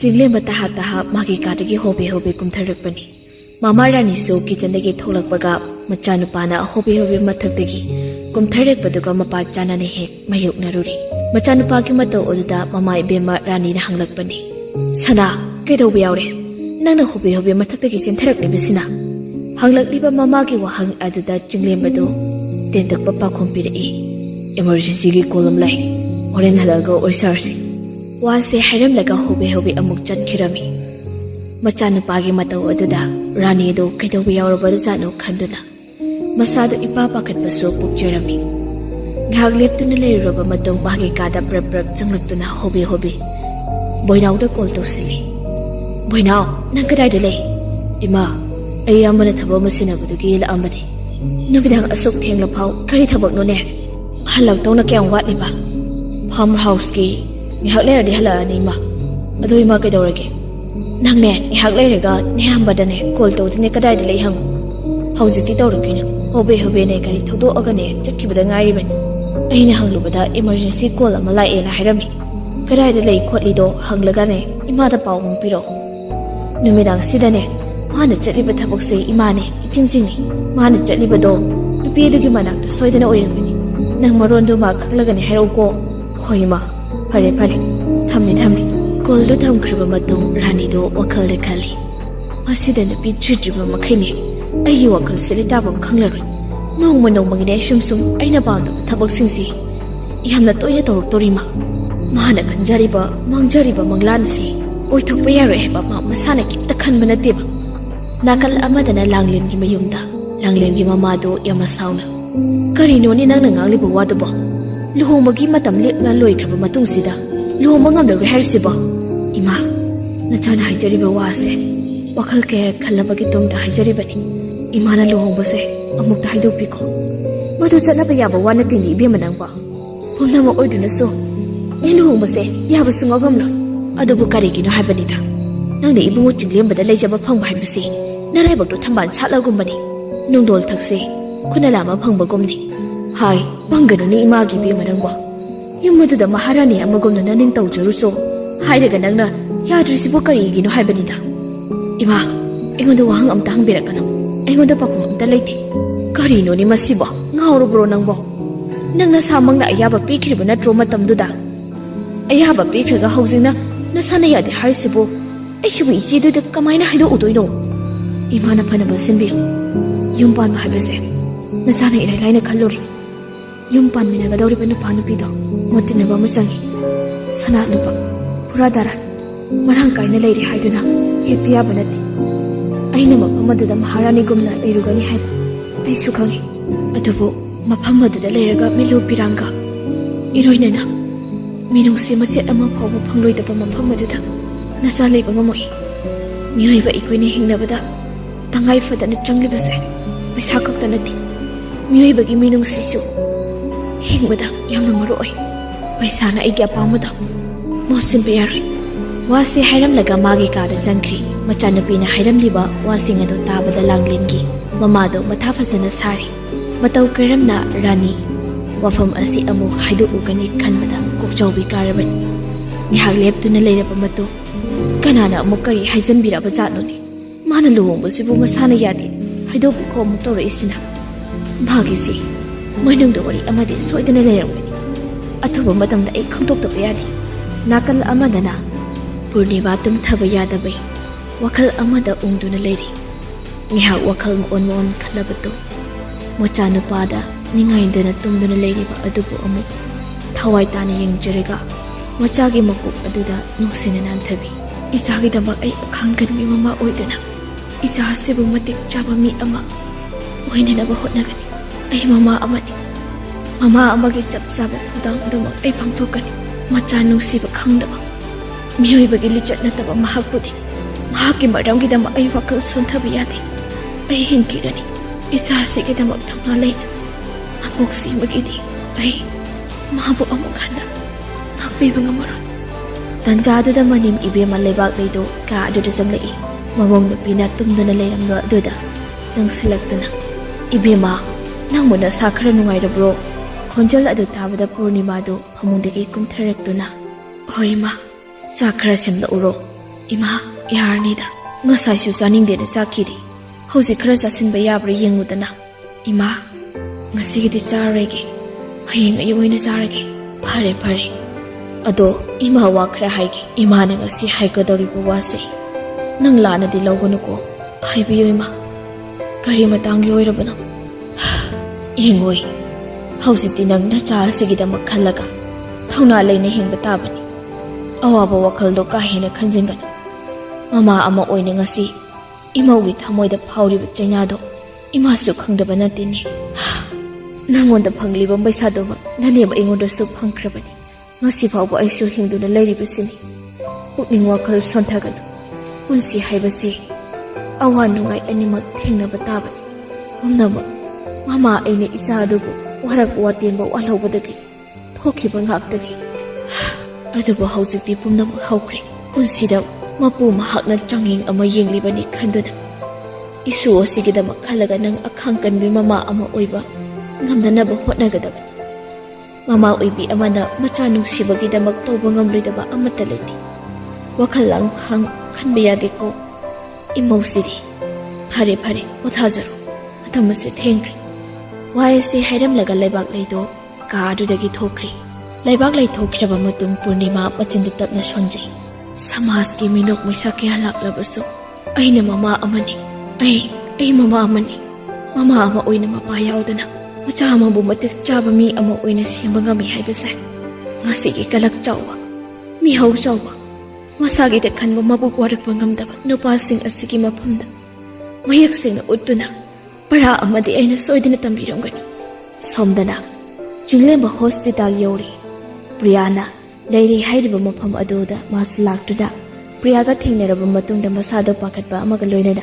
चिंगले ताहा ताहा मागी कादगी होबे होबे कुमथरकपनी मामा रानी सो किचनदगी थोलकपगा मचानुपाना होबे होबे मथकदगी कुमथरकपदुगा मपा चानाने हेक मयुकनरुरी मचानुपागी मतौ ओदुदा मामा इबेमा रानी ना हंगलकपनी सना केदौबे यावरे नंना होबे होबे मथकदगी चिंथरकलिबसिना हंगलकलिबा मामागी वहंग अदुदा चिंगलेबदु तेंदकपा पाखोम पिरई इमरजेंसी की कॉलम लाई होरेन हलगा ओइसारसी वासे हैरम लगा होबे होबे अमुक चतखिरमी मचानुपागी मतौ अदुदा रानी दो कैदौबे यावरबदा जानो खंदुना मसादो इपा पाखतपसु पुकजरमी घाग लेप्तुना लेरबा मतौ मागी कादा प्रप प्रप चंगलक्तुना होबे होबे बोइनाउदा कॉल तौसिली बोइनाउ नंग कदाइदा ले इमा अई अमना थबो मसिनबदुगी लाअमबनी नुबिदांग असुक थेंगलफाव करी थबकनोने हलक्तौना क्याम वाटलिबा फार्म हाउस की निहाक लेरदि हलानी मा अदु इमा कैदौरगे नंगने निहाक लेरगा निहामबदने कॉल तौदने कदाइदा ले हंग हौजिकति तौरकिन होबे होबे ने करी थौदो अगने चटखिबदा ngairibani aina hanglubada emergency call ama laena hairami kadaida lei khotlido hanglagane imada pawung piro numidang sidane mana chatliba thabakse imane ichingjini mana chatliba nupidugi manak to soidana oirabani nang marondo ma khaklagane hairauko hoima phare phare thamni call do thamkhriba matung rani do wakhal de khali masida nupi chidriba makhaine ayi wakhal sele tabam khanglaroi nongma nongmagine sum aina bawda thabak singsi yamna toina toroktorima mana khanjariba mangjariba manglansi oithokpa yare heba ma masana kitta khanba nateba nakal amadana langlen gi mayumda langlen gi mama do yamna sauna karino ni nangna ngangliba wadabo luhomagi matam lepna loikraba matungsida luhomba ngamda rehearsiba ima nachana haijariba wase wakhal ke khalabagi tongda haijaribani imana luhombase amukta haidopiko madu chatnaba yaba wana tini ibe manangba pumnama oiduna so ni luhombase yaba sungawamlo adubu karigino haibanida nangna ibungu chinglembada leijaba phangba haibasi naraibakto thamban chatlagumbani nungdol thakse khunalama phangbagomni hai banganu ni imagi be manangba yummaduda maharani amagomna naning tawjaruso hairaga nangna yadrisibo karigino haibanida ima engonda wahang amta hangbirakano engonda pakhum amta leite karino ni masibo ngaurubro nangbo nangna samangna ayaba pikriba natro matamduda ayaba pikraga hausingna nasana yade harsibo aishibu ichiduda kamaina haido udoino imana phanaba simbi yumpan ma habese nachana ilai laina khallori yumpan minaga dawri panu panu pido motinaba machangi sana nupa pura dara marang kaina leiri haiduna hetiya banati aina mapamaduda maharani gumna leirugani hai aisu khangi adubu mapamaduda leiraga milu piranga iroinana minungsi machet ama phawu phangloidaba mapamaduda nasa leiba ngamoi miyoiba ikoine hingnabada tangai fadana changlibase paisa kakta nati miyoibagi minungsisu hingbada yamna maroi paisa na aigi apamada mosin bayari wasi hairam laga magi kada jangkri machanupina hairam liba wasing ado tabada langlingi mamado matha fazana sari matau karamna rani wafam asi amu haidu ugani khanbada kokchaubi karaban nihak leptuna leiraba matu kanana amu kari haijanbiraba jatnoni mana luhongba sibu masana yadi haidu biko amu tora isina magisi mainungda wari amadi soidana leiramgani athuba matamda ai khangtokta yadi nakal amadana Purnima tum thaba yadabai wakhal amada ungduna leiri ngihak wakhal on khalabatu mochanupada ningaindana tumduna leiriba adubu amu thawai tana yengjariga machagi makuk aduda nungsina nanthabi ichagi dabak ai khangkan mi mama oidana icha hasibu matik chaba mi ama oinana ba hotnagani ai mama amagi chapsaba pudang duma ai phangthokani machanu siba khangdaba miyoibagi lichat nataba mahakpudi mahaki maramgi dama ai wakal sonthabi yadi ai hinkirani isasi ki dama thamna leina apoksi magidi ai mahabu amukhana nakpiba ngamara tanjadu da manim ibe malebak leido ka aduda jamlei mawong nupina tumdana leiramno aduda jangsilaktana ibe ma nangmuna sakhara nungairabro khonjal adu tabada purnima do phamungdagi kumtharaktuna hoima Sakara semda uro Ima, yarnida. Ngasai su saning de sakiri. Hausi khara sasinba yabra yengudana. Ima, ngasigidi charege. Hayeng ayoina charege. Phare phare. Ado ima wa khara haigi. Ima na ngasi haikadori bu wase. Nang lana di lawgonu ko. Haibiyo ima. Kari matangi oirabana. Yengoi. Hausi tinang na cha sigida makhalaga. Thauna leina hingba tabani. Awaba wakaldo ka hena khanjingana. Mama ama oine ngasi imaugi thamoida phawriba chainado imasu khangdaba natini. Nangonda phangliba maisado naneba ingonda su phangkrabani. Ngasi phawba aisu hingduna leiribasini. Pukning wakal sontagana. Punsi haibasi awa nungai animak thengnaba tabani. Humnama mama aine icha adubu warak watenba walhawbadagi thokiba ngaktagi. Adubu haujikti pumnamak hawkre. Punsida mapu mahakna changing ama yenglibani khanduna. Isu osigidama khalaga nang akhang kanbi mama ama oiba ngamdanaba hotnagadaba. Mama oibi amana macha nungsibagidama tawba ngamloidaba amata leiti. Wakhalang khang khanba yade ko. Imausiri. Phare phare pothajaro. Atamase thengre. Waise hairamlaga laibak leido ka adudagi thokri. Laibak lei thokhraba matung Purnima machinda tapna sonjai. Samas ki minok misa kaya laklabasto. Ay na mama amani. Ay mama amani. Mama ama oy na mapayaw dana. Macha ama bumatik chaba mi ama oy na simba nga mi haibasa. Masigi kalak chawa. Mi haw chawa. Masagi de kanba mabukwarak pangamdaba. Nupasing asigi mapamda. Mayak sing na utuna. Para amadi ay na soy din na tambirang gani. Somdana. Jinglemba hospital yori. Brianna. Leiri hairiba mafam aduda mas laktuda Priyaga thingnaraba matungda masada pakatba amaga loinada.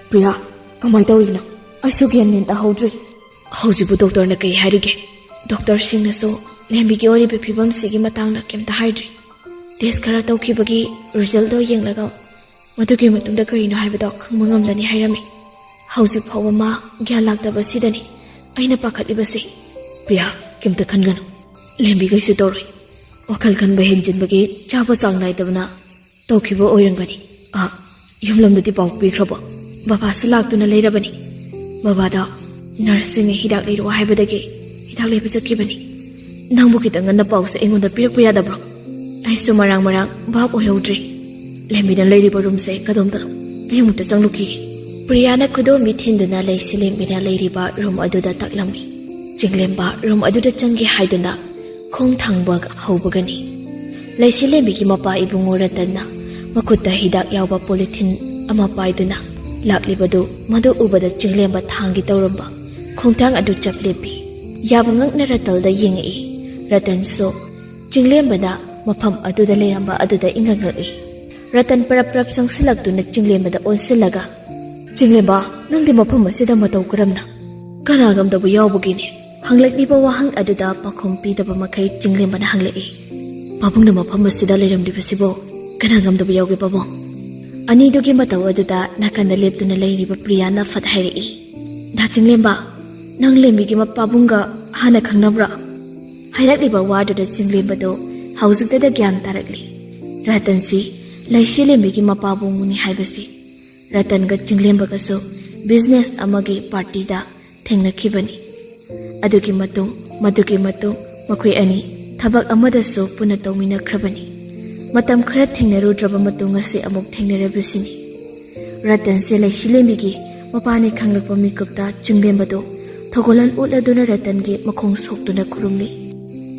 Priya, kamai tawrigna? Aisu gyan min tahodri. Haujibu doctor na kai hairige. Doctor sing na so lembigi oriba phibam sigi matangna kemta haidri. Test khara tawkhibagi result do yenglaga madugi matungda karino haibada khangba ngamlani hairami. Haujik phawa ma gyan laktaba sidani aina pakhatlibase. Priya, kemta khanganu. Lembiga su tawroi. Wakal kan bahin jinbagi chaba sang naidabna tawkhiba oirangani. Yumlamdadi paw pikraba. Baba su laktuna leirabani. Babada nursing hidak leiro haibadagi hidak leiba chakkibani. Nangbu kitang ngana pawse aingonda pirakpa yadabro. Aisu marang bab oihawdri. Lembina leiriba roomse kadomdano ayamukta changluki. Priyana khudomi thinduna leisi lembina leiriba room aduda taklammi. Jinglemba room aduda changi haiduna khong thangba hawbagani. Leisi lembigi mapa ibungo Ratanna makutta hidak yawba polythene ama paiduna laklibadu madu ubada jinglemba thangi tawramba khongthang adu chaplepi yabangang na ratalda yengi. Ratan so jinglembada mafam aduda leiramba aduda ingangai. Ratan parap sangsilagtuna jinglembada onsilaga jinglemba nangdi mafam asida mataw karamna kanagamdabu yawbagini. Hanglakliba wahang aduda pakhom pidaba makai jinglembana hanglai. Pabungna mafam asida leiramdibasibo kanagamdabu yawge babong. Anidugi mataw aduda nakanda leptuna leiriba Priyana fat hairi. Da jinglemba nang lembigi mapabunga hana khangnabra. Hairakliba waduda jinglembado haujiktada gyan tarakli. Ratan si laisi lembigi mapabunguni haibasi. Ratan ga jinglembaga so business amagi party da thengnakibani. Adugi matung makhoi ani thabak amada so puna tawminakrabani. Matam khara thengnarudraba matung ase amuk thengnarabasini. Ratan se laisi lembigi mapani khanglakpa mikupta jinglembado thogolan uladuna Ratan gi makhong soktuna khurumli.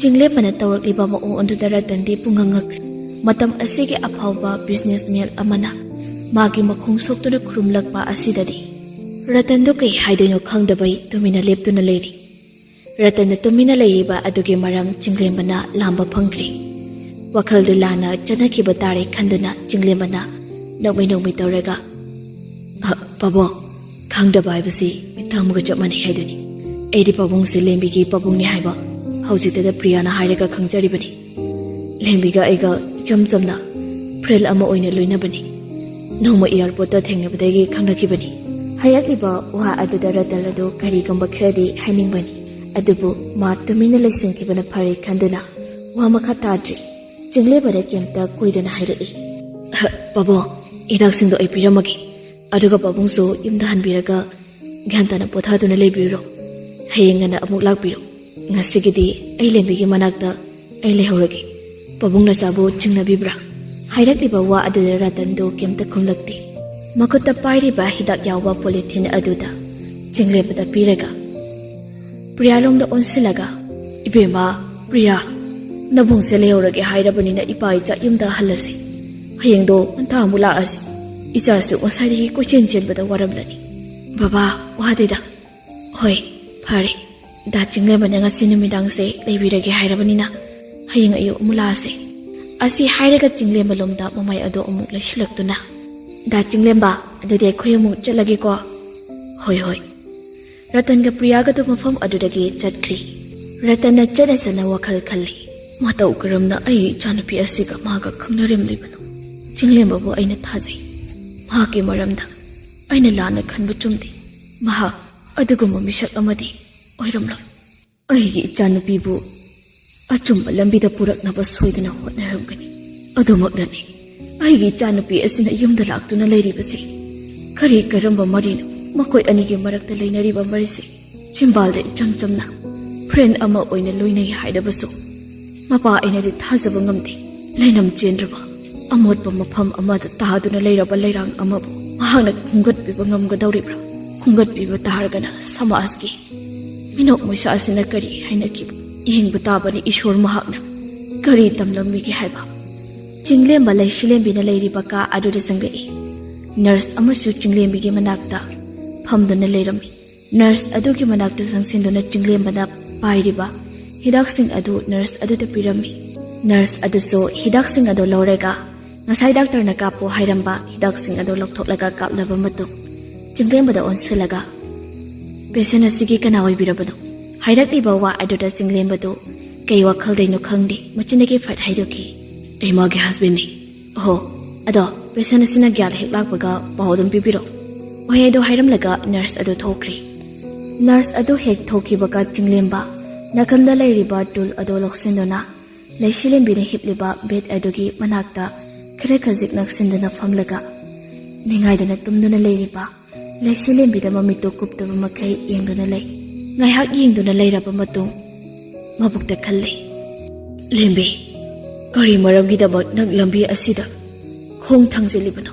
Jinglembana tawrakliba maung anduda Ratan di pungangak. Matam asigi aphawba businessman amana magi makhong soktuna khurumlakpa asidadi. Ratan do kai haidoino khangdabai tumina leptuna leiri. Ratan na tumina leiriba adugi maram jinglembana lamba phangkri. Wakhaldu lana chanakiba tare khanduna jinglembana nokmai tawraga pabo khangdaba haibasi mithamuga chapmani haiduni. Eidi pabung se lembigi pabungni haiba haujiktada Priyana hairaga khangjaribani. Lembiga aiga chamchamna frel ama oina loinabani. Nongma airport ta thengnabadagi khangnakibani. Hayakliba wa aduda Ratan adu karigamba khradi hainingbani. Adubu ma tumina laisankibana phare khanduna wa makha tadri jinglebada kemta koidana hairai. Pabong, hidaksindu ay piramagi. Aduga pabongso yumda hanbiraga gyantana pothaduna leibiro. Hayengana amuk lakbiro. Ngasigidi ay lembigi manakta ay lehoragi. Pabongna chabo chingnabibra. Hairagdiba wa aduda Ratando kemta khumlakti. Makutta pairiba hidak yawa polythene aduda chinglebada piraga. Priyalongda onsilaga. Ibema, Priya, nabungse lehoragi hairabanina ipa icha yumda halasi. Hayengdo anta amula asi. Icha su wasari ko chen bada waramlani. Baba, wadida. Hoi, pare. Da chinglebana ngasi numidang se leibiragi hairabanina. Hayeng ayo mula ase. Asi hairaga chingleba lomda mamay ado amuk lasilaktuna. Da chingleba adudi khoy amuk chalagi ko. Hoi hoi. Ratan ga Priya ga to mafam adudagi chatkri. Ratan na chadasana wakal khalli. Mata ukaramna ay chanupi asiga maga khangnarim libano. Chingleba bo aina thajai. Mahaki maramda aina lana khanba chumdi. Maha aduguma misak amadi oiramlo. Aigi chanupi bu achumba lambida puraknaba soidana hotnaramgani. Adumaknani aigi chanupi asina yumda laktuna leiribasi. Kari karamba marino makoi anigi marakta leinariba marisi. Chimbalde chamchamna friend ama oina loinai haidabasu. Mapa ainadi thajaba ngamdi. Leinam chendraba amotpa mafam amada tahaduna leiraba leirang amabu mahangna khungatpiba ngamgadawribra. Khungatpiba tahargana samaski minok moisa asina kari hainakibu. Ihingba tabani Ishwar mahakna kari tamlamigi haiba. Chinglemba laishilembi na leiriba ka aduda sangai. Nurse amasu chinglembigi manakta phamduna leirami. Nurse adugi manakta sangsinduna chinglemba na pairiba hidaksing adu nurse aduda pirami. Nurse aduso hidaksing adu lorega ngasai doctor na kapo hairamba hidaksing adu lokthoklaga kaplaba matung chinglemba da onsilaga patient asigi kana oibirabado. Hairagdiba wa aduda chinglembado kay wakhaldaino khangdi machinagi fat haidoki. Ay magi husband ni. Oh, ado patient asina gyal heklakbaga pahodum pipiro. Oy ado hairamlaga nurse adu thokri. Nurse adu hek thokibaga chinglemba nakanda leiriba tul ado loksindona leishilembina hipliba bed adugi manakta khare khazik naksindana famlaga ningaidana tumduna leiriba leishilembida mamito kuptaba makai yengduna lei. Ngayhak yengduna leiraba matung mabukta khalle. Lembi kari maramgidabak nang lambi asida khong thangjilibano.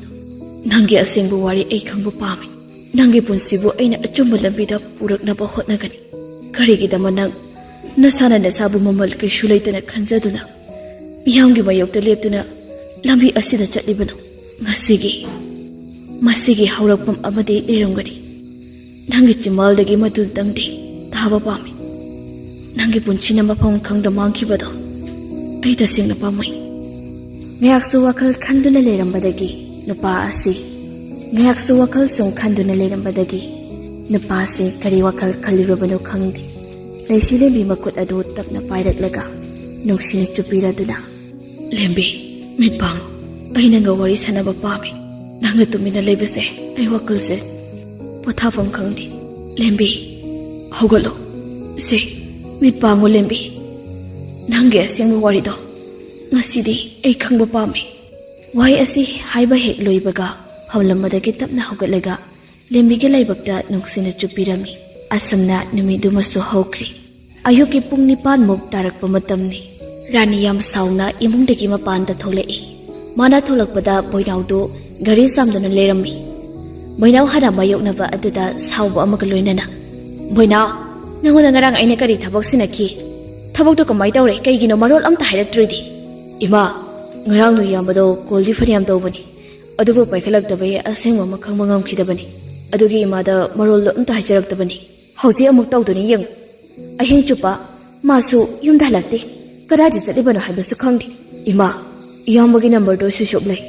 Nangi asengbu wari ai khangbu pami. Nangi punsibu aina achumba lambida puraknaba hotnagani. Karigidama nang nasana nasabu mamal kaishu leitana khanjaduna miyamgi mayokta leptuna lambi asida chatlibano. Masigi haurakpam amadi leramgani. Nangi chimaldagi matul tangdi thaba pami. Nangi punchina mafam khangda mangkhibado ai tasengna pamoi. Ngayaksu wakal khanduna lerambadagi nupa asi. Ngayaksu wakal sum khanduna lerambadagi nupa asi kari wakal khalirabano khangdi. Leisilembi makut adu tapna pairaklaga nungsina chupiraduna. Lembi mitpang ai nanga wari sanaba pami. Nangna tumina leibase ai wakalse pothafam khangdi. Lembi hogalo se mitpango lembi nangi asengba warido ngasidi ai khangba pami. Wai asi haiba hek loibaga hamlamadagi tapna hogatlaga lembiga laibakta nungsina chupirami. Asamna numidumasu hokri. Ayuki pung 9 muk tarakpa matamni. Rani yam sauna imungdagi mapanda tholai. Mana tholakpada boinawdo gari samdana lerami. Boinaw hada mayoknaba aduda sauba amaga loinana. Boinaw nangona ngarang aina kari thabak sinaki. Thabakto kamai tawre kaigino marol amta hairatridi. Ima ngarang nu yambado koldi fariam tawbani. Adubu paikhalakdabai asengma makhangma ngamkhidabani. Adugi imada marol amta haijaraktabani. Hauji amuk tawduni yang ahing chupa masu yumda halakti karaji chatlibano haibasu khangdi. Ima iyambagi number do sushoblai.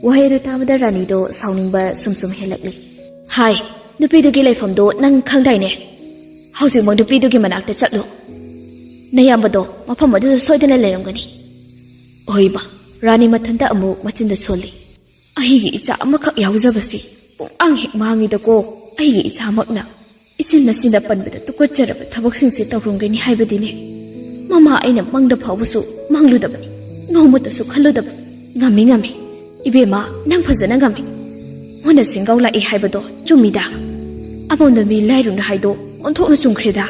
Wahai du tabada rani do sauningba sumsum helakli. Hai nupidugi laifamdo nang khangdaine. Hauji mang nupidugi manakta chatlu. Nayambado mafam adu soidana leramgani. Oiba rani mathanda amu machinda soli. Ahigi icha amakak yauzabasi pung ang hek mangidako ahigi icha makna isin nasina panbada tukotjaraba thabaksinsi tawrungani haibadine. Mama aina mangda phawbusu mangludabani ngomutasu khaludaba ngami Ibema nang fazana ngami Mona singaw la I haibado chumida Amonda mi lairung na haido onthok na chungkhreda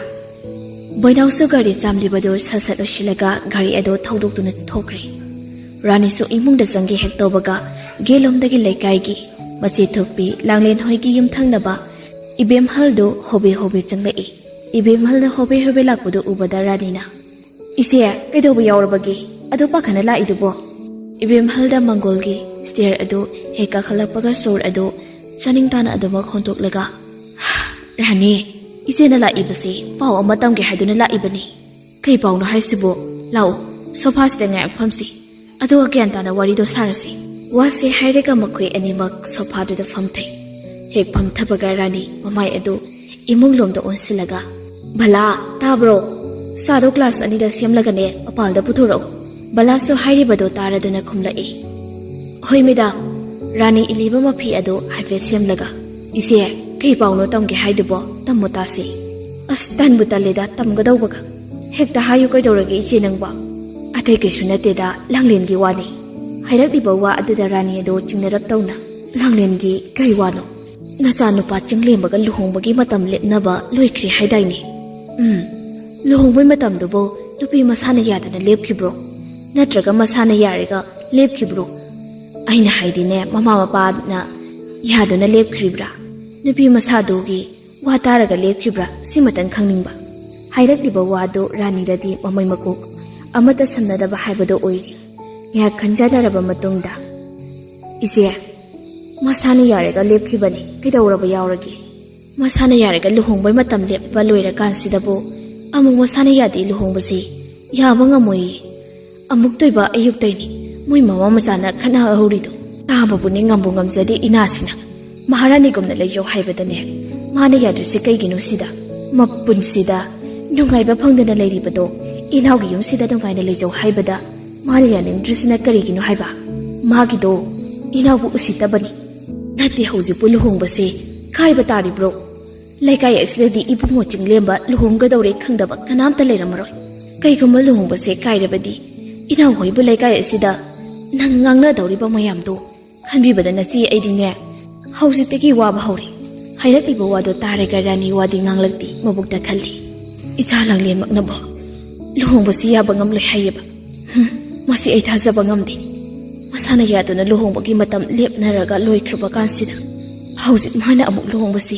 Boinaw su gari jamlibado sasat oshilaga gari ado thaudok tuna thokre Rani su imung da jangi hek tobaga gelomdagi laikai gi machi thokpi langlen hoigi yum thangnaba Ibem haldo hobe hobe changlai Ibem halda hobe hobe lakpudo ubada Rani na Ise kaidoba yawrabagi ado pakhana la idubo Ibem halda mangolgi stair ado heka khalakpaga sor ado chaning tana adoma khontoklaga Rani ise na la ibase paw amatam ge haiduna la ibani kai paw no haisibo law sofa sida ngai phamsi ado agyan tana wari do sarasi wase hairega makhoi animak sofa do da phamthai hek phamthabaga Rani mamai ado imung lom da onsilaga bala tabro sado class ani da semlaga ne apal da puthoro bala so hairibado taraduna khumlai hoi midam Rani iliba mafi ado haife semlaga ise kai paw no tamge haidubo tammo tasi as tan butaleda tamgadawbaga hekta hayu kai dorage iche nangba athai ke sunate da langlen gi wani hairak diba wa adada Rani ado chingnarak tawna langlen gi kai wano nacha nupa chinglembaga luhongbagi matam lepnaba loikri haidaini luhongbai matam dubo nupi masana yadana lepkhibro natraga masana yarega lepkhibro aina haidine mama mapa na yaduna lepkhribra nupi masadogi wa taraga lepkhibra simatan khangningba hairakliba wado Rani dadi mamai makuk amata samnadaba haibado oiri ya khanjanaraba matungda ise masana yarega lepkhibani kidawraba yawragi masana yarega luhongbai matam lepba loira kansidabo amuk masana yadi luhongbasi yaba ngamoi amuk toiba ayuktaini moi mama machana khana horido tababuni ngambu ngamjadi inasina Maharani gumna lejo haibadane mane yadrisi kaigino sida mapunsida nungaiba phangdana leiribado inawgi yumsida nungaina lejo haibada mane yanin drisina karigino haiba magido inawu usitabani nati hauji puluhongbase khaiba taribro laikai asidadi ibungo chinglemba luhonggadawre khangdaba kanamta leiramaroi kaigumma luhongbase kairabadi inaw hoibu laikai asida nang ngangna dawriba mayamdo khanbibada nachi aidine Hausitegi waba hauri hairakliba wado tarega Rani wadi nganglakti mabukta khalli icha langlen maknabo luhongbasi yaba ngamloi hayeba masi ai thajaba ngamde masana yaduna luhongbagi matam lepnaraga loikhruba kansida hausit mana amuk luhongbasi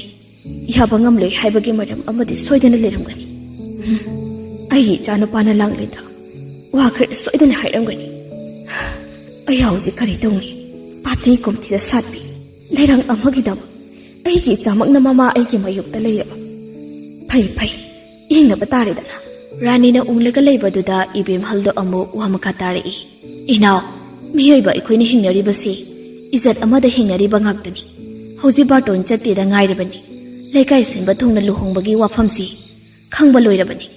yaba ngamloi haibagi maram amadi soidana leramgani ai chanu pana langleda wa khar soidana hairamgani ai hausit khari tawni pati komthida satpi Lairang amagidam aigi chamakna mama aigi mayukta leiraba phai ingna bataridana Rani na unglaga leibaduda Ibem haldo amu wamakha tari inaw miyoiba ikhoini hingnaribase izat amada hingnariba ngaktani hauji barton chattida ngairibani laikai sinba thongna luhongbagi wafamsi khangba loirabani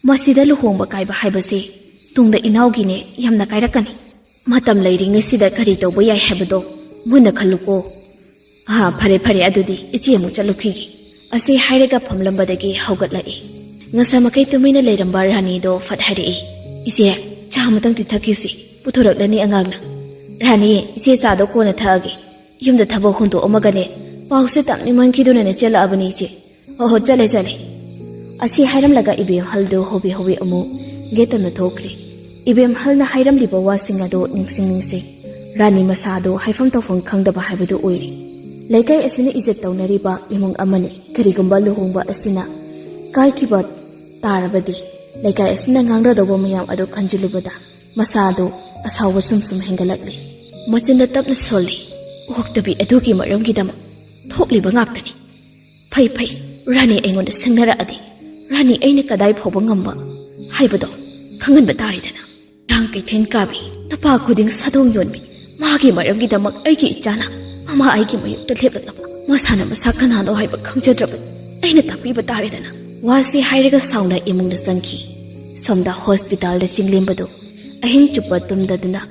masida luhongba kaiba haibase tungda inawgine yamna kairakani matam leiringa sida kari tawba yai habado muna khaluko fare adudi ichi amu chalukhigi ase hairaga phamlambadagi haugatlai ngasa makai tumina leiramba Rani do fat hairi ise cha matang ti thakisi puthoraklani angagna Rani iche cha do kona thagi yumda thabo hundo omagane pause tamni mankiduna ne chela abani iche ho chale ase hairam laga Ibem haldo hobi amu getana thokri Ibem halna hairam liba wasinga do ningsing Rani masado haifam tawfang khangdaba haibadu oiri laikai asina ijat tawnariba imung amani karigumba luhongba asina kaikiba tarabadi laikai asina ngangra dobo mayam ado khanjulubada masado asawba sum hengalakli machinda tapna solli oktabi adugi maramgidam thokliba ngaktani phai Rani aingonda singnara adi Rani aina kadai phoba ngamba haibado khanganba taridana rang kaithen kabi napa khuding sadong yonbi magi maramgidamak aigi ichana mama aigi mayukta leplataba masana masa kanano haiba khangjadraba aina tapiba taridana wasi hairaga sauna imungda changki somda hospital da chinglemбado ahing chupa tumdaduna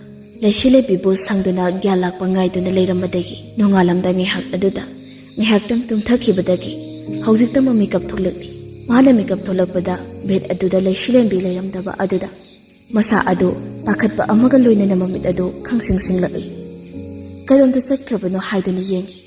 leishile bibu sangduna gyalak pangaiduna leirambadagi nongalamda ngihak aduda ngihaktam tumthakibadagi hawjikta makeup tholakli mana makeup tholakpada bed aduda leishile bi leiramdaba aduda masa adu pakhatpa amaga loina namamit adu khangsing singlai ꯀꯩꯔꯣꯝꯗ ꯆꯠꯈ꯭ꯔꯕꯅꯣ ꯍꯥꯏꯗꯨꯅ ꯌꯦꯡꯉꯤ꯫